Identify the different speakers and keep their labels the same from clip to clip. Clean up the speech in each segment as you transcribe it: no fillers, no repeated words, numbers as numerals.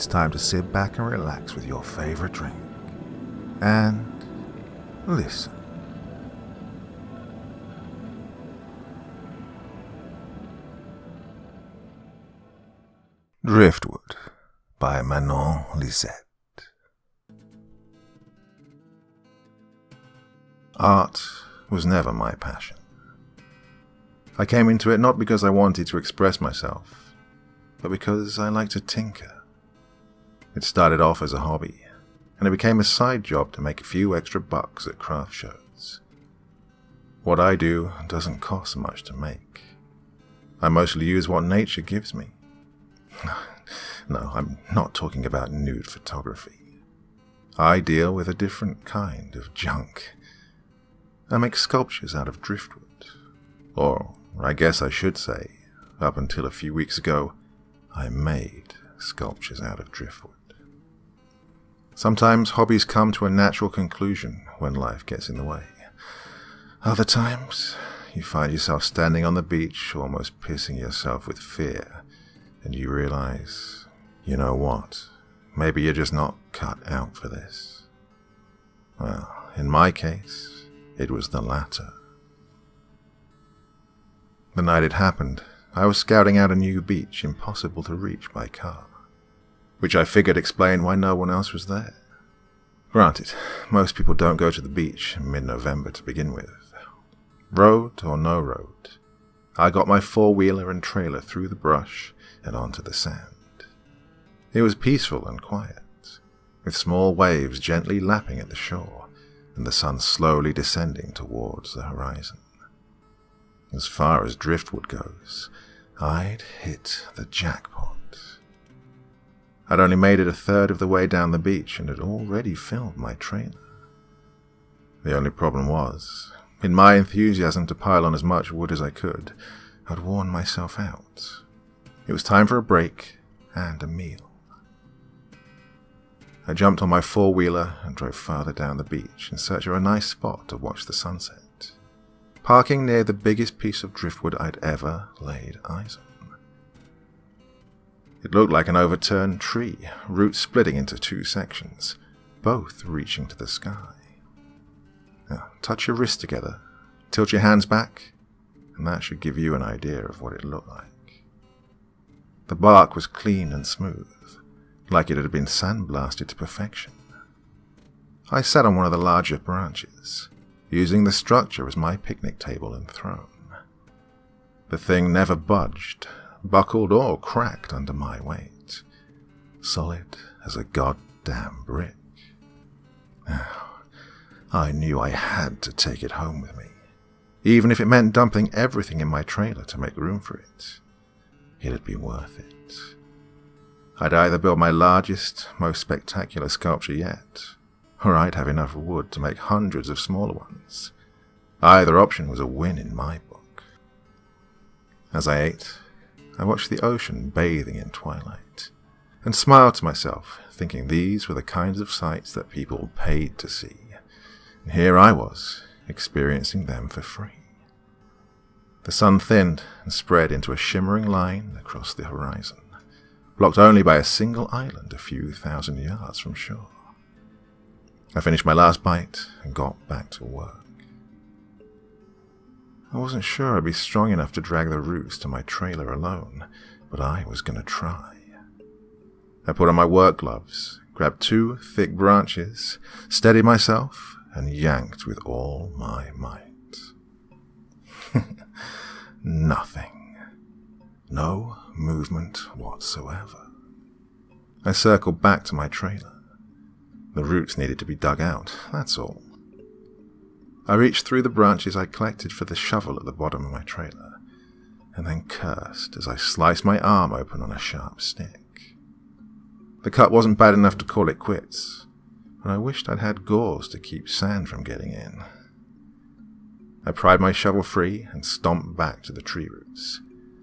Speaker 1: it's time to sit back and relax with your favorite drink. And listen. Driftwood by Manen Lyset. Art was never my passion. I came into it not because I wanted to express myself, but because I like to tinker. It started off as a hobby, and it became a side job to make a few extra bucks at craft shows. What I do doesn't cost much to make. I mostly use what nature gives me. No, I'm not talking about nude photography. I deal with a different kind of junk. I make sculptures out of driftwood. Or, I guess I should say, up until a few weeks ago, I made sculptures out of driftwood. Sometimes hobbies come to a natural conclusion when life gets in the way. Other times, you find yourself standing on the beach, almost pissing yourself with fear, and you realize, you know what, maybe you're just not cut out for this. Well, in my case, it was the latter. The night it happened, I was scouting out a new beach impossible to reach by car, which I figured explained why no one else was there. Granted, most people don't go to the beach in mid-November to begin with. Road or no road, I got my four-wheeler and trailer through the brush and onto the sand. It was peaceful and quiet, with small waves gently lapping at the shore and the sun slowly descending towards the horizon. As far as driftwood goes, I'd hit the jackpot. I'd only made it a third of the way down the beach and had already filled my trailer. The only problem was, in my enthusiasm to pile on as much wood as I could, I'd worn myself out. It was time for a break and a meal. I jumped on my four-wheeler and drove farther down the beach in search of a nice spot to watch the sunset, parking near the biggest piece of driftwood I'd ever laid eyes on. It looked like an overturned tree, roots splitting into two sections, both reaching to the sky. Now, touch your wrists together, tilt your hands back, and that should give you an idea of what it looked like. The bark was clean and smooth, like it had been sandblasted to perfection. I sat on one of the larger branches, using the structure as my picnic table and throne. The thing never budged, buckled or cracked under my weight, solid as a goddamn brick. I knew I had to take it home with me, even if it meant dumping everything in my trailer to make room for it. It'd be worth it. I'd either build my largest, most spectacular sculpture yet, or I'd have enough wood to make hundreds of smaller ones. Either option was a win in my book. As I ate, I watched the ocean bathing in twilight, and smiled to myself, thinking these were the kinds of sights that people paid to see. And here I was, experiencing them for free. The sun thinned and spread into a shimmering line across the horizon, blocked only by a single island a few thousand yards from shore. I finished my last bite and got back to work. I wasn't sure I'd be strong enough to drag the roots to my trailer alone, but I was going to try. I put on my work gloves, grabbed two thick branches, steadied myself, and yanked with all my might. Nothing. No movement whatsoever. I circled back to my trailer. The roots needed to be dug out, that's all. I reached through the branches I collected for the shovel at the bottom of my trailer, and then cursed as I sliced my arm open on a sharp stick. The cut wasn't bad enough to call it quits, but I wished I'd had gauze to keep sand from getting in. I pried my shovel free and stomped back to the tree roots,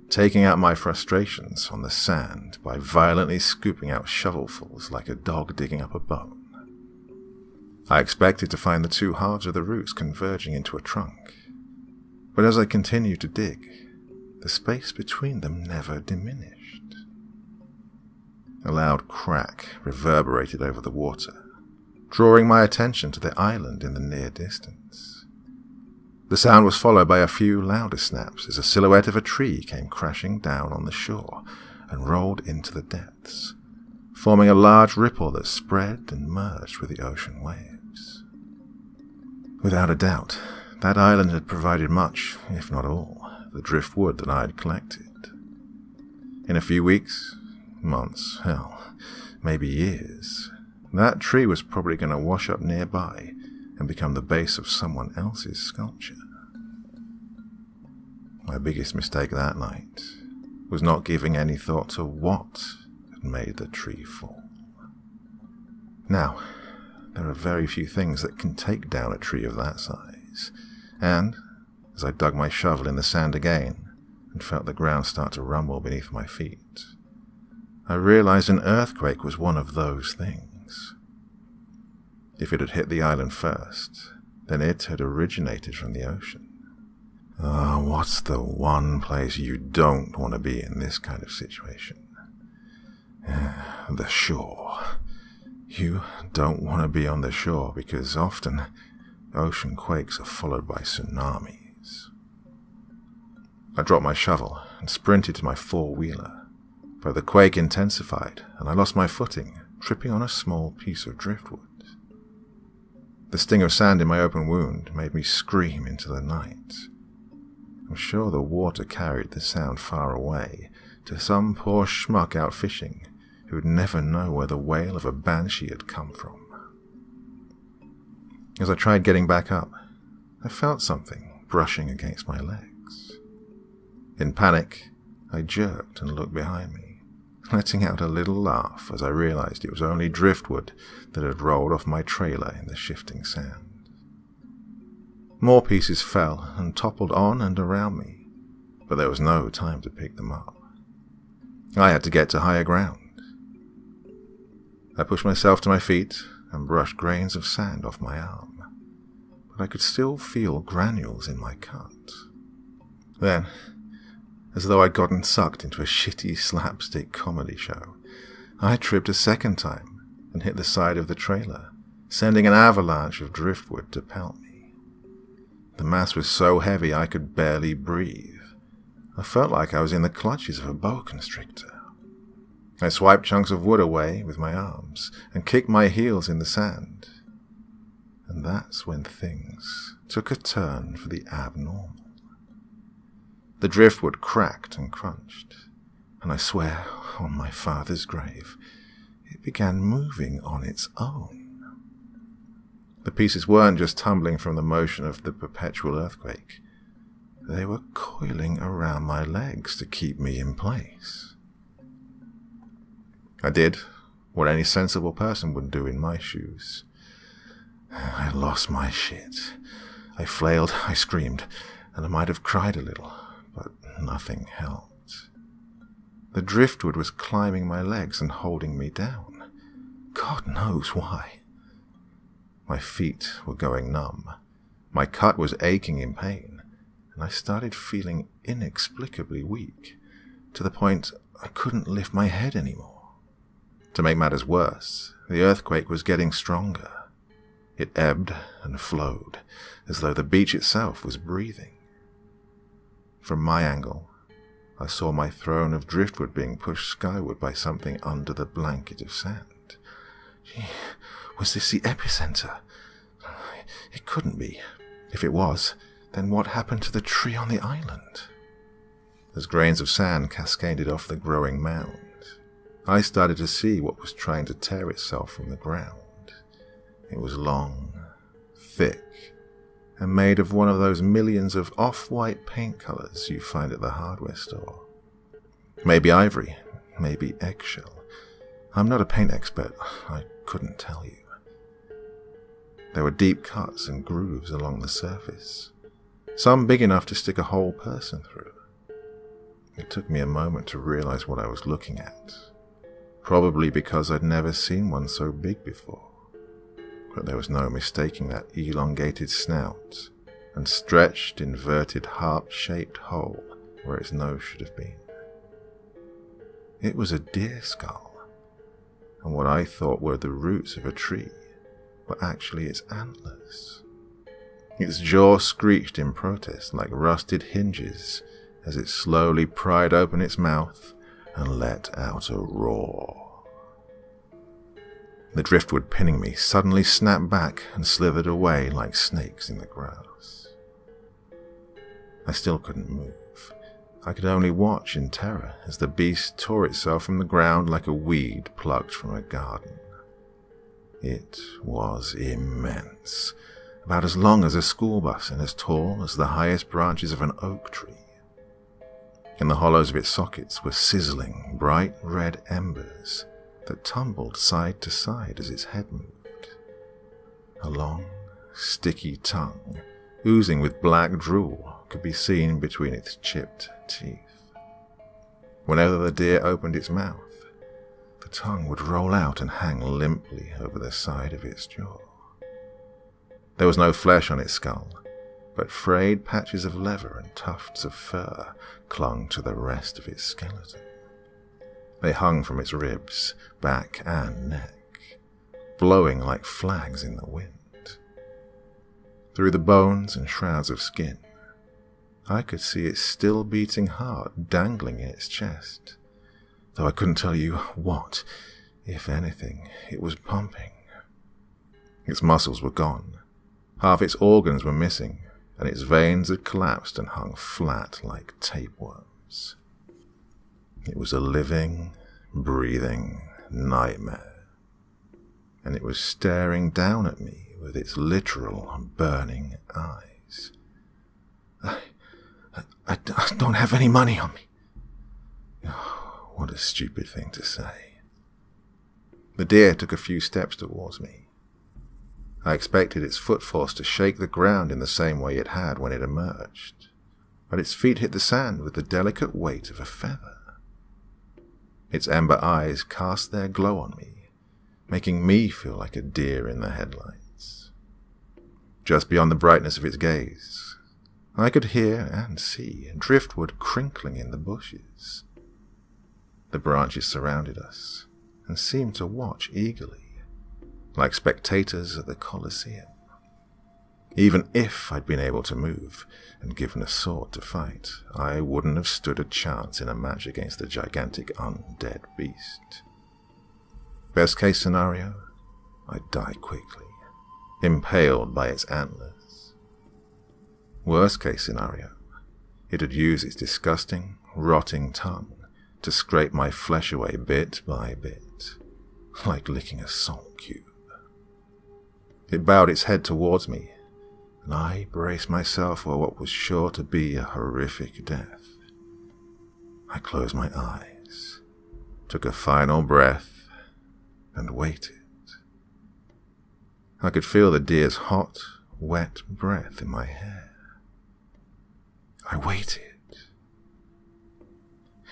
Speaker 1: taking out my frustrations on the sand by violently scooping out shovelfuls like a dog digging up a bone. I expected to find the two halves of the roots converging into a trunk, but as I continued to dig, the space between them never diminished. A loud crack reverberated over the water, drawing my attention to the island in the near distance. The sound was followed by a few louder snaps as a silhouette of a tree came crashing down on the shore and rolled into the depths, forming a large ripple that spread and merged with the ocean waves. Without a doubt, that island had provided much, if not all, the driftwood that I had collected. In a few weeks, months, hell, maybe years, that tree was probably going to wash up nearby and become the base of someone else's sculpture. My biggest mistake that night was not giving any thought to what had made the tree fall. Now, there are very few things that can take down a tree of that size, and as I dug my shovel in the sand again and felt the ground start to rumble beneath my feet, I realized an earthquake was one of those things. If it had hit the island first, then it had originated from the ocean. What's the one place you don't want to be in this kind of situation? The shore. You don't want to be on the shore because often ocean quakes are followed by tsunamis. I dropped my shovel and sprinted to my four-wheeler, but the quake intensified and I lost my footing, tripping on a small piece of driftwood. The sting of sand in my open wound made me scream into the night. I'm sure the water carried the sound far away to some poor schmuck out fishing who would never know where the wail of a banshee had come from. As I tried getting back up, I felt something brushing against my legs. In panic, I jerked and looked behind me, letting out a little laugh as I realized it was only driftwood that had rolled off my trailer in the shifting sand. More pieces fell and toppled on and around me, but there was no time to pick them up. I had to get to higher ground. I pushed myself to my feet and brushed grains of sand off my arm, but I could still feel granules in my cut. Then, as though I'd gotten sucked into a shitty slapstick comedy show, I tripped a second time and hit the side of the trailer, sending an avalanche of driftwood to pelt me. The mass was so heavy I could barely breathe. I felt like I was in the clutches of a boa constrictor. I swiped chunks of wood away with my arms and kicked my heels in the sand. And that's when things took a turn for the abnormal. The driftwood cracked and crunched, and I swear on my father's grave, it began moving on its own. The pieces weren't just tumbling from the motion of the perpetual earthquake. They were coiling around my legs to keep me in place. I did what any sensible person would do in my shoes. I lost my shit. I flailed, I screamed, and I might have cried a little, but nothing helped. The driftwood was climbing my legs and holding me down. God knows why. My feet were going numb. My cut was aching in pain, and I started feeling inexplicably weak, to the point I couldn't lift my head anymore. To make matters worse, the earthquake was getting stronger. It ebbed and flowed, as though the beach itself was breathing. From my angle, I saw my throne of driftwood being pushed skyward by something under the blanket of sand. Was this the epicenter? It couldn't be. If it was, then what happened to the tree on the island? As grains of sand cascaded off the growing mound, I started to see what was trying to tear itself from the ground. It was long, thick, and made of one of those millions of off-white paint colors you find at the hardware store. Maybe ivory, maybe eggshell. I'm not a paint expert, I couldn't tell you. There were deep cuts and grooves along the surface, some big enough to stick a whole person through. It took me a moment to realize what I was looking at, probably because I'd never seen one so big before, but there was no mistaking that elongated snout and stretched, inverted, heart-shaped hole where its nose should have been. It was a deer skull, and what I thought were the roots of a tree were actually its antlers. Its jaw screeched in protest like rusted hinges as it slowly pried open its mouth and let out a roar. The driftwood pinning me suddenly snapped back and slithered away like snakes in the grass. I still couldn't move. I could only watch in terror as the beast tore itself from the ground like a weed plucked from a garden. It was immense, about as long as a school bus and as tall as the highest branches of an oak tree. In the hollows of its sockets were sizzling, bright red embers that tumbled side to side as its head moved. A long, sticky tongue, oozing with black drool, could be seen between its chipped teeth. Whenever the deer opened its mouth, the tongue would roll out and hang limply over the side of its jaw. There was no flesh on its skull, but frayed patches of leather and tufts of fur clung to the rest of its skeleton. They hung from its ribs, back and neck, blowing like flags in the wind. Through the bones and shrouds of skin, I could see its still beating heart dangling in its chest, though I couldn't tell you what, if anything, it was pumping. Its muscles were gone, half its organs were missing, and its veins had collapsed and hung flat like tapeworms. It was a living, breathing nightmare, and it was staring down at me with its literal burning eyes. I don't have any money on me. Oh, what a stupid thing to say. The deer took a few steps towards me. I expected its foot force to shake the ground in the same way it had when it emerged, but its feet hit the sand with the delicate weight of a feather. Its amber eyes cast their glow on me, making me feel like a deer in the headlights. Just beyond the brightness of its gaze, I could hear and see driftwood crinkling in the bushes. The branches surrounded us and seemed to watch eagerly, like spectators at the Colosseum. Even if I'd been able to move and given a sword to fight, I wouldn't have stood a chance in a match against the gigantic undead beast. Best case scenario, I'd die quickly, impaled by its antlers. Worst case scenario, it'd use its disgusting, rotting tongue to scrape my flesh away bit by bit, like licking a salt cube. It bowed its head towards me, and I braced myself for what was sure to be a horrific death. I closed my eyes, took a final breath, and waited. I could feel the deer's hot, wet breath in my hair. I waited.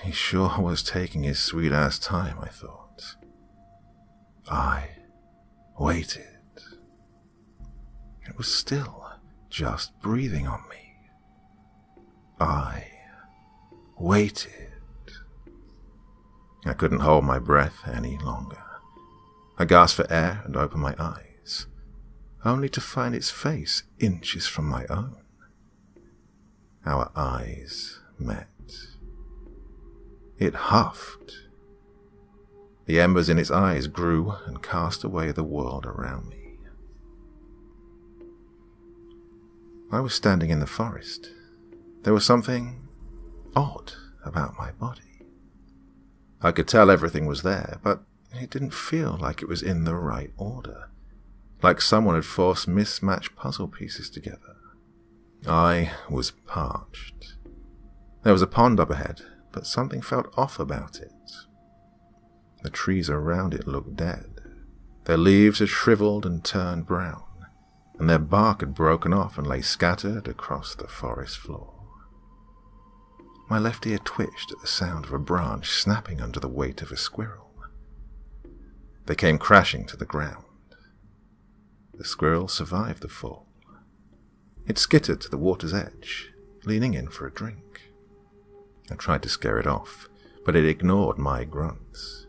Speaker 1: He sure was taking his sweet-ass time, I thought. I waited. It was still just breathing on me. I waited. I couldn't hold my breath any longer. I gasped for air and opened my eyes, only to find its face inches from my own. Our eyes met. It huffed. The embers in its eyes grew and cast away the world around me. I was standing in the forest. There was something odd about my body. I could tell everything was there, but it didn't feel like it was in the right order, like someone had forced mismatched puzzle pieces together. I was parched. There was a pond up ahead, but something felt off about it. The trees around it looked dead. Their leaves had shriveled and turned brown, and their bark had broken off and lay scattered across the forest floor. My left ear twitched at the sound of a branch snapping under the weight of a squirrel. They came crashing to the ground. The squirrel survived the fall. It skittered to the water's edge, leaning in for a drink. I tried to scare it off, but it ignored my grunts.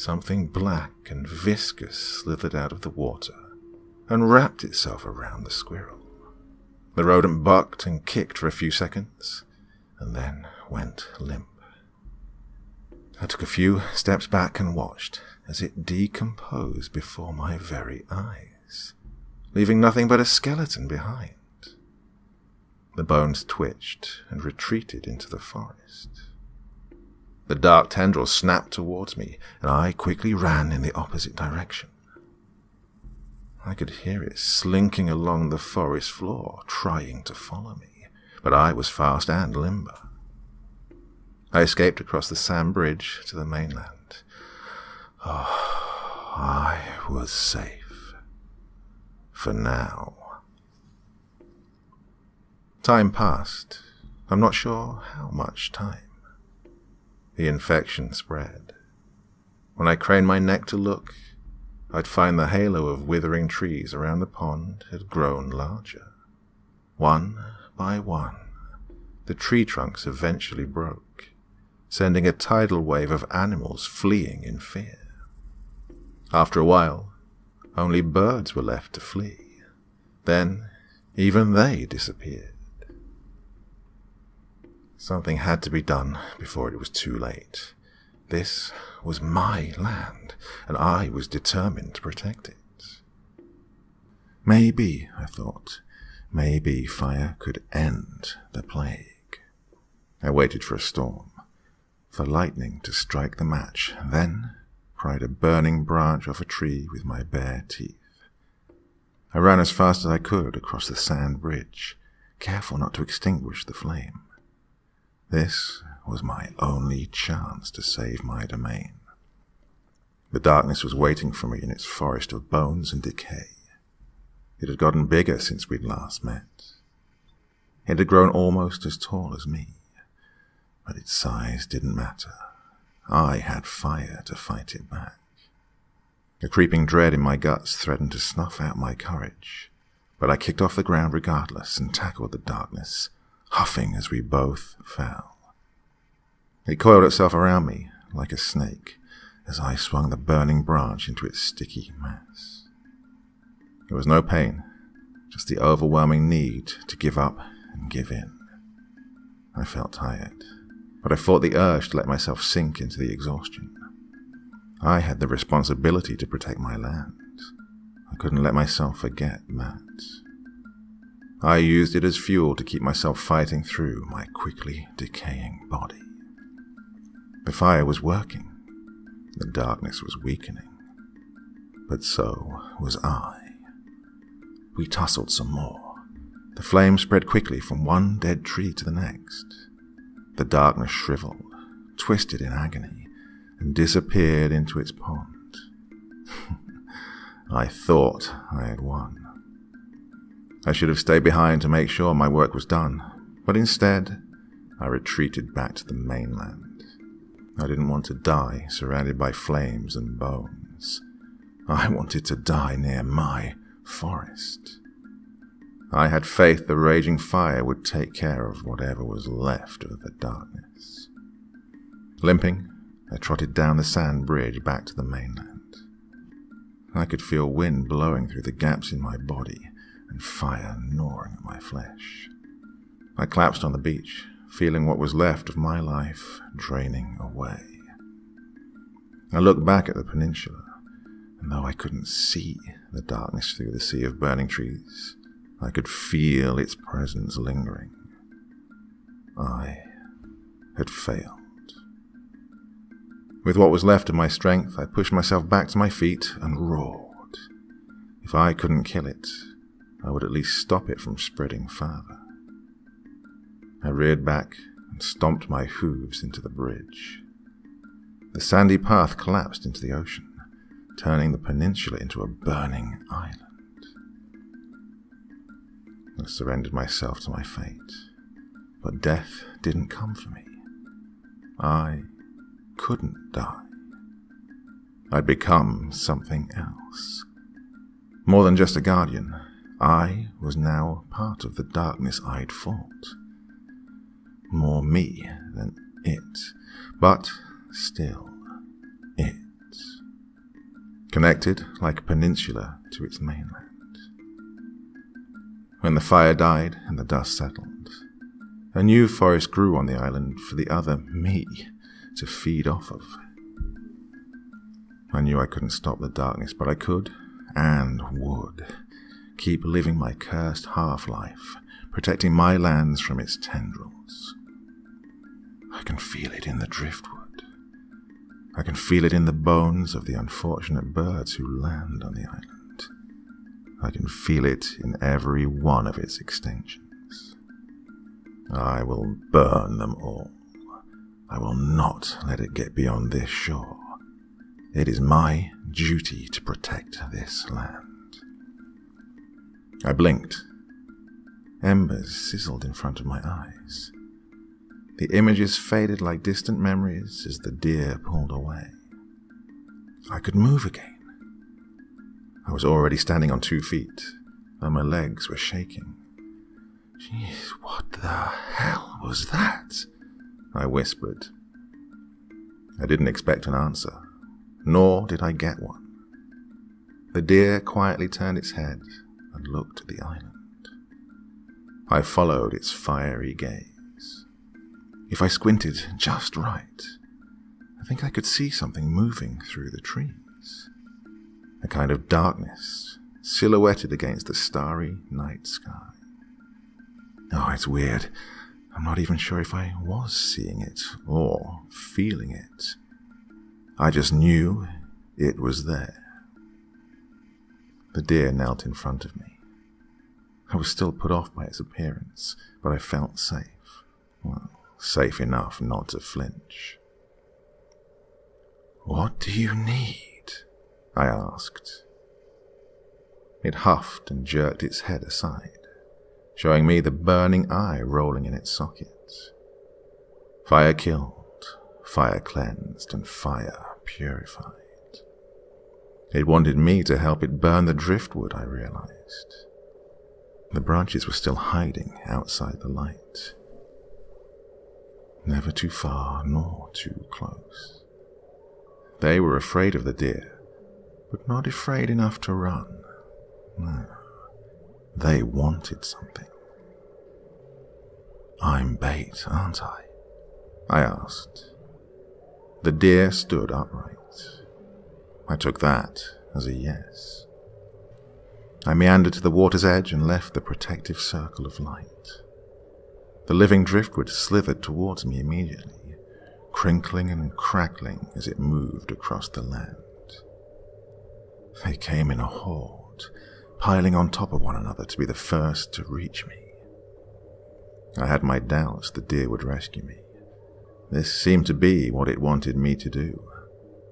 Speaker 1: something black and viscous slithered out of the water and wrapped itself around the squirrel. The rodent bucked and kicked for a few seconds, and then went limp. I took a few steps back and watched as it decomposed before my very eyes, leaving nothing but a skeleton behind. The bones twitched and retreated into the forest. The dark tendril snapped towards me, and I quickly ran in the opposite direction. I could hear it slinking along the forest floor, trying to follow me, but I was fast and limber. I escaped across the sand bridge to the mainland. Oh, I was safe. For now. Time passed. I'm not sure how much time. The infection spread. When I craned my neck to look, I'd find the halo of withering trees around the pond had grown larger. One by one, the tree trunks eventually broke, sending a tidal wave of animals fleeing in fear. After a while, only birds were left to flee. Then, even they disappeared. Something had to be done before it was too late. This was my land, and I was determined to protect it. Maybe, I thought, maybe fire could end the plague. I waited for a storm, for lightning to strike the match, then pried a burning branch off a tree with my bare teeth. I ran as fast as I could across the sand bridge, careful not to extinguish the flame. This was my only chance to save my domain. The darkness was waiting for me in its forest of bones and decay. It had gotten bigger since we'd last met. It had grown almost as tall as me, but its size didn't matter. I had fire to fight it back. A creeping dread in my guts threatened to snuff out my courage, but I kicked off the ground regardless and tackled the darkness, huffing as we both fell. It coiled itself around me like a snake as I swung the burning branch into its sticky mass. There was no pain, just the overwhelming need to give up and give in. I felt tired, but I fought the urge to let myself sink into the exhaustion. I had the responsibility to protect my land. I couldn't let myself forget that. I used it as fuel to keep myself fighting through my quickly decaying body. The fire was working. The darkness was weakening. But so was I. We tussled some more. The flame spread quickly from one dead tree to the next. The darkness shriveled, twisted in agony, and disappeared into its pond. I thought I had won. I should have stayed behind to make sure my work was done, but instead, I retreated back to the mainland. I didn't want to die surrounded by flames and bones. I wanted to die near my forest. I had faith the raging fire would take care of whatever was left of the darkness. Limping, I trotted down the sand bridge back to the mainland. I could feel wind blowing through the gaps in my body and fire gnawing at my flesh. I collapsed on the beach, feeling what was left of my life draining away. I looked back at the peninsula, and though I couldn't see the darkness through the sea of burning trees, I could feel its presence lingering. I had failed. With what was left of my strength, I pushed myself back to my feet and roared. If I couldn't kill it, I would at least stop it from spreading further. I reared back and stomped my hooves into the bridge. The sandy path collapsed into the ocean, turning the peninsula into a burning island. I surrendered myself to my fate, but death didn't come for me. I couldn't die. I'd become something else. More than just a guardian, I was now part of the darkness I'd fought. More me than it, but still it. connected like a peninsula to its mainland. When the fire died and the dust settled, a new forest grew on the island for the other me to feed off of. I knew I couldn't stop the darkness, but I could, and would, keep living my cursed half-life, protecting my lands from its tendrils. I can feel it in the driftwood. I can feel it in the bones of the unfortunate birds who land on the island. I can feel it in every one of its extinctions. I will burn them all. I will not let it get beyond this shore. It is my duty to protect this land. I blinked. Embers sizzled in front of my eyes. The images faded like distant memories as the deer pulled away. I could move again. I was already standing on 2 feet, and my legs were shaking. Jeez, what the hell was that? I whispered. I didn't expect an answer, nor did I get one. The deer quietly turned its head and looked at the island. I followed its fiery gaze. If I squinted just right, I think I could see something moving through the trees. A kind of darkness, silhouetted against the starry night sky. Oh, it's weird. I'm not even sure if I was seeing it or feeling it. I just knew it was there. The deer knelt in front of me. I was still put off by its appearance, but I felt safe. Well, safe enough not to flinch. "What do you need?" I asked. It huffed and jerked its head aside, showing me the burning eye rolling in its socket. Fire killed, fire cleansed, and fire purified. It wanted me to help it burn the driftwood, I realized. The branches were still hiding outside the light. Never too far nor too close. They were afraid of the deer, but not afraid enough to run. No, they wanted something. "I'm bait, aren't I?" I asked. The deer stood upright. I took that as a yes. I meandered to the water's edge and left the protective circle of light. The living driftwood slithered towards me immediately, crinkling and crackling as it moved across the land. They came in a horde, piling on top of one another to be the first to reach me. I had my doubts the deer would rescue me. This seemed to be what it wanted me to do,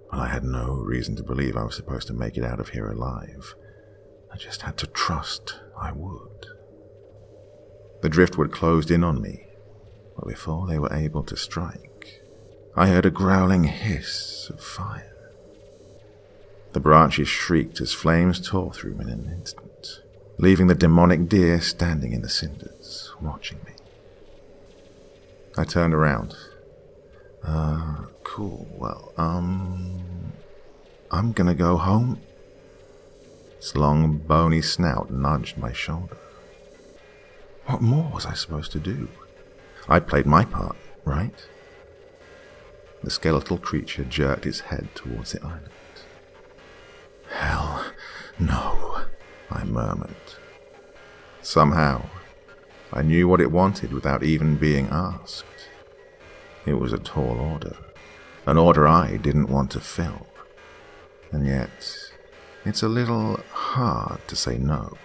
Speaker 1: but I had no reason to believe I was supposed to make it out of here alive. I just had to trust I would. The driftwood closed in on me, but before they were able to strike, I heard a growling hiss of fire. The branches shrieked as flames tore through in an instant, leaving the demonic deer standing in the cinders, watching me. I turned around. Cool, well, I'm gonna go home. Its long, bony snout nudged my shoulder. What more was I supposed to do? I played my part, right? The skeletal creature jerked its head towards the island. "Hell, no," I murmured. Somehow, I knew what it wanted without even being asked. It was a tall order, an order I didn't want to fill. And yet, it's a little hard to say no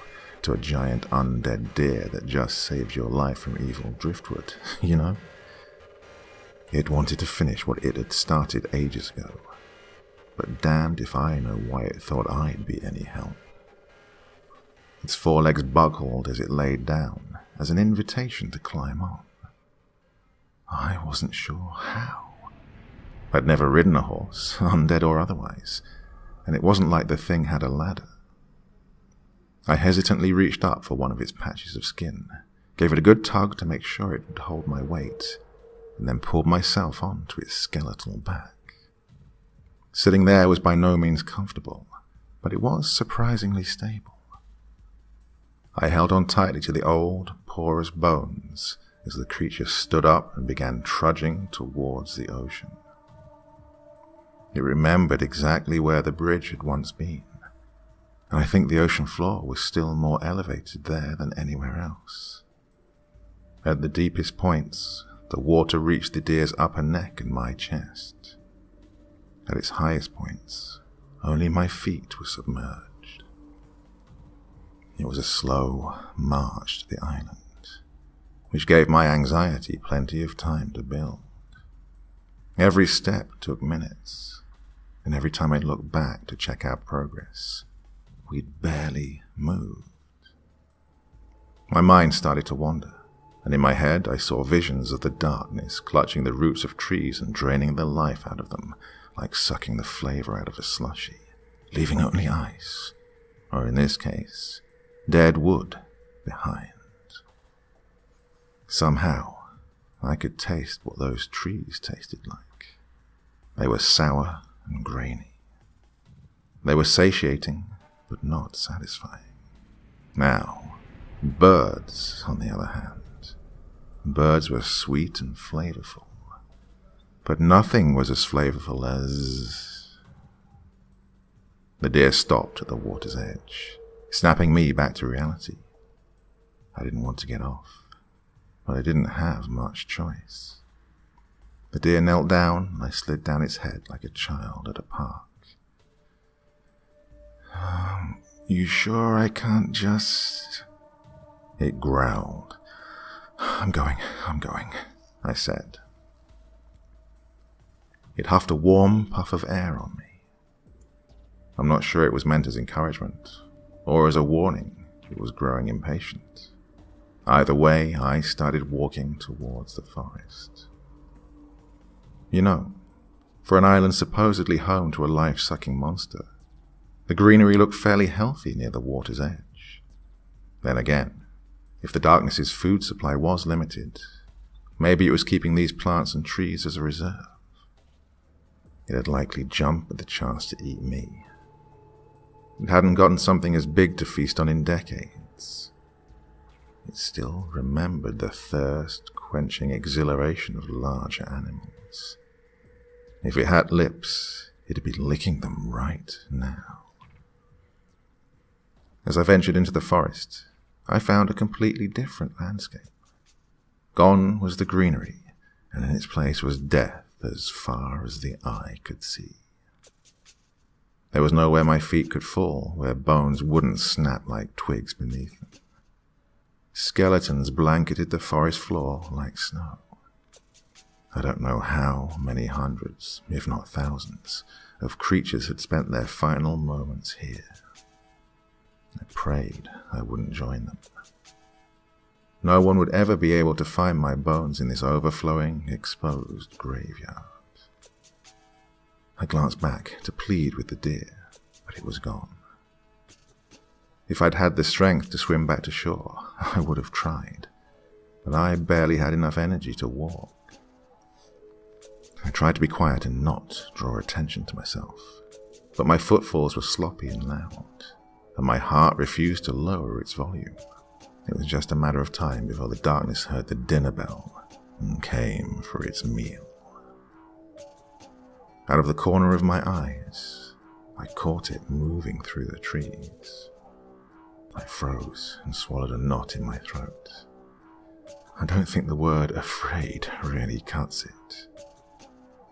Speaker 1: to a giant undead deer that just saved your life from evil driftwood, you know? It wanted to finish what it had started ages ago, but damned if I know why it thought I'd be any help. Its forelegs buckled as it laid down, as an invitation to climb on. I wasn't sure how. I'd never ridden a horse, undead or otherwise, and it wasn't like the thing had a ladder. I hesitantly reached up for one of its patches of skin, gave it a good tug to make sure it would hold my weight, and then pulled myself onto its skeletal back. Sitting there was by no means comfortable, but it was surprisingly stable. I held on tightly to the old, porous bones as the creature stood up and began trudging towards the ocean. It remembered exactly where the bridge had once been, and I think the ocean floor was still more elevated there than anywhere else. At the deepest points, the water reached the deer's upper neck and my chest. At its highest points, only my feet were submerged. It was a slow march to the island, which gave my anxiety plenty of time to build. Every step took minutes, and every time I looked back to check our progress, we'd barely moved. My mind started to wander, and in my head I saw visions of the darkness clutching the roots of trees and draining the life out of them, like sucking the flavor out of a slushie, leaving only ice, or in this case, dead wood behind. Somehow, I could taste what those trees tasted like. They were sour and grainy. They were satiating, but not satisfying. Now, birds, on the other hand. Birds were sweet and flavorful, but nothing was as flavorful as... The deer stopped at the water's edge, snapping me back to reality. I didn't want to get off, but I didn't have much choice. The deer knelt down, and I slid down its head like a child at a park. You sure I can't just... It growled. I'm going, I said. It huffed a warm puff of air on me. I'm not sure it was meant as encouragement, or as a warning it was growing impatient. Either way, I started walking towards the forest. You know, for an island supposedly home to a life-sucking monster, the greenery looked fairly healthy near the water's edge. Then again, if the darkness's food supply was limited, maybe it was keeping these plants and trees as a reserve. It had likely jumped at the chance to eat me. It hadn't gotten something as big to feast on in decades. It still remembered the thirst-quenching exhilaration of larger animals. If it had lips, it'd be licking them right now. As I ventured into the forest, I found a completely different landscape. Gone was the greenery, and in its place was death as far as the eye could see. There was nowhere my feet could fall, where bones wouldn't snap like twigs beneath them. Skeletons blanketed the forest floor like snow. I don't know how many hundreds, if not thousands, of creatures had spent their final moments here. I prayed I wouldn't join them. No one would ever be able to find my bones in this overflowing, exposed graveyard. I glanced back to plead with the deer, but it was gone. If I'd had the strength to swim back to shore, I would have tried, but I barely had enough energy to walk. I tried to be quiet and not draw attention to myself, but my footfalls were sloppy and loud, and my heart refused to lower its volume. It was just a matter of time before the darkness heard the dinner bell and came for its meal. Out of the corner of my eyes, I caught it moving through the trees. I froze and swallowed a knot in my throat. I don't think the word afraid really cuts it.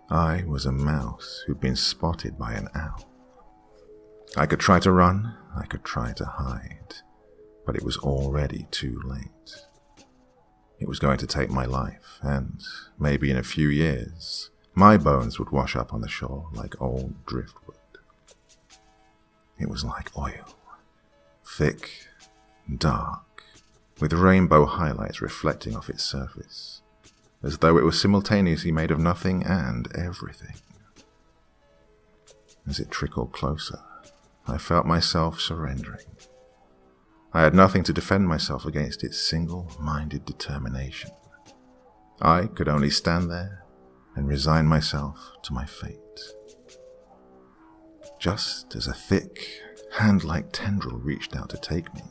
Speaker 1: I was a mouse who'd been spotted by an owl. I could try to run, I could try to hide, but it was already too late. It was going to take my life, and maybe in a few years, my bones would wash up on the shore like old driftwood. It was like oil, thick, dark, with rainbow highlights reflecting off its surface, as though it was simultaneously made of nothing and everything. As it trickled closer, I felt myself surrendering. I had nothing to defend myself against its single-minded determination. I could only stand there and resign myself to my fate. Just as a thick, hand-like tendril reached out to take me.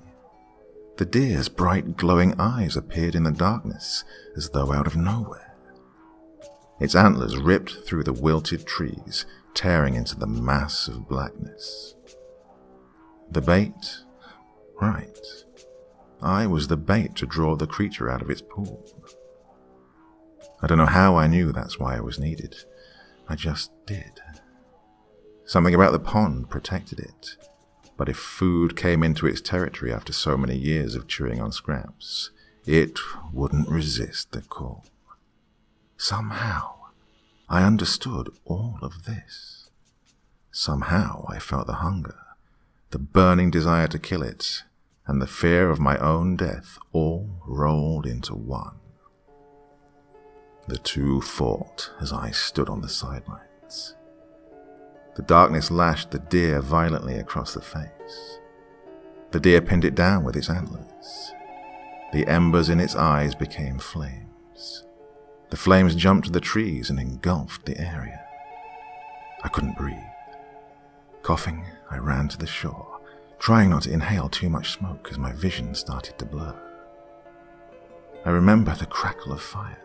Speaker 1: The deer's bright glowing eyes appeared in the darkness as though out of nowhere. Its antlers ripped through the wilted trees, tearing into the mass of blackness. The bait? Right. I was the bait to draw the creature out of its pool. I don't know how I knew that's why I was needed. I just did. Something about the pond protected it, but if food came into its territory after so many years of chewing on scraps, it wouldn't resist the call. Somehow, I understood all of this. Somehow I felt the hunger, the burning desire to kill it, and the fear of my own death all rolled into one. The two fought as I stood on the sidelines. The darkness lashed the deer violently across the face. The deer pinned it down with its antlers. The embers in its eyes became flames. The flames jumped to the trees and engulfed the area. I couldn't breathe. Coughing, I ran to the shore, trying not to inhale too much smoke as my vision started to blur. I remember the crackle of fire,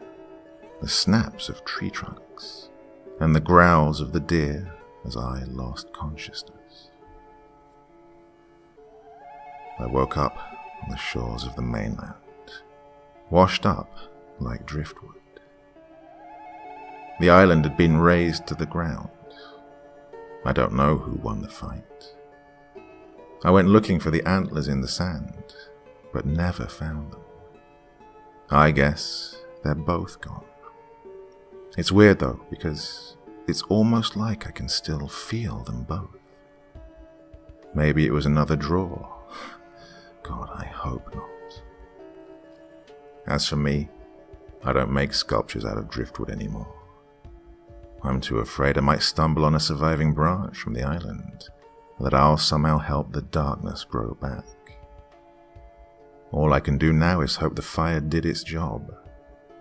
Speaker 1: the snaps of tree trunks, and the growls of the deer as I lost consciousness. I woke up on the shores of the mainland, washed up like driftwood. The island had been razed to the ground. I don't know who won the fight. I went looking for the antlers in the sand, but never found them. I guess they're both gone. It's weird though, because it's almost like I can still feel them both. Maybe it was another draw. God, I hope not. As for me, I don't make sculptures out of driftwood anymore. I'm too afraid I might stumble on a surviving branch from the island, and that I'll somehow help the darkness grow back. All I can do now is hope the fire did its job,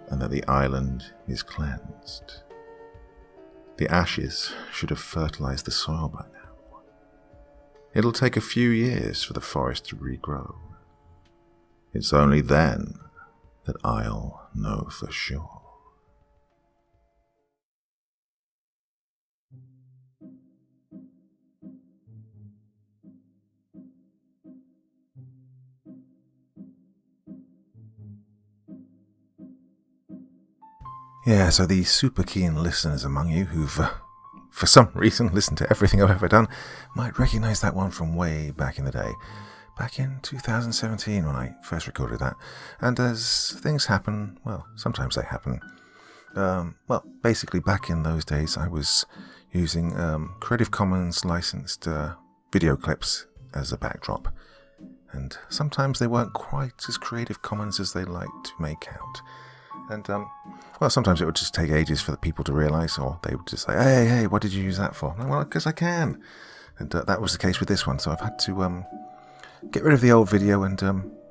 Speaker 1: and that the island is cleansed. The ashes should have fertilized the soil by now. It'll take a few years for the forest to regrow. It's only then that I'll know for sure. Yeah, so the super keen listeners among you who've, for some reason, listened to everything I've ever done, might recognize that one from way back in the day. Back in 2017 when I first recorded that. And as things happen, well, sometimes they happen. Basically back in those days I was using Creative Commons licensed video clips as a backdrop. And sometimes they weren't quite as Creative Commons as they liked to make out. And, sometimes it would just take ages for the people to realise, or they would just say, hey, what did you use that for? Well, because I can. And that was the case with this one, so I've had to get rid of the old video and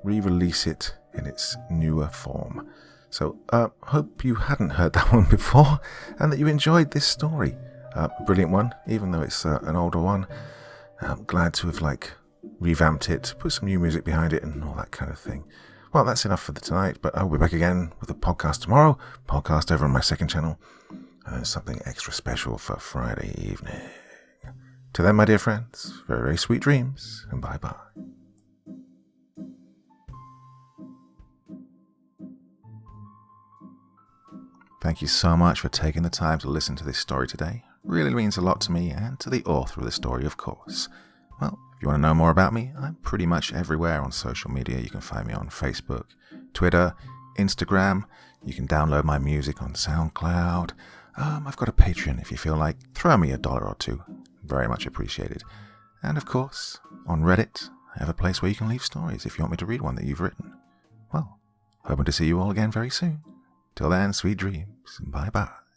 Speaker 1: re-release it in its newer form. So, hope you hadn't heard that one before, and that you enjoyed this story. A brilliant one, even though it's an older one. I'm glad to have, revamped it, put some new music behind it, and all that kind of thing. Well, that's enough for tonight, but I'll be back again with a podcast tomorrow. Podcast over on my second channel. Something extra special for Friday evening. To then, my dear friends, very, very sweet dreams, and bye-bye. Thank you so much for taking the time to listen to this story today. Really means a lot to me and to the author of the story, of course. Well, if you want to know more about me, I'm pretty much everywhere on social media. You can find me on Facebook, Twitter, Instagram. You can download my music on SoundCloud. I've got a Patreon if you feel like. Throw me $1 or $2. Very much appreciated. And of course, on Reddit, I have a place where you can leave stories if you want me to read one that you've written. Well, hoping to see you all again very soon. Till then, sweet dreams. Bye-bye.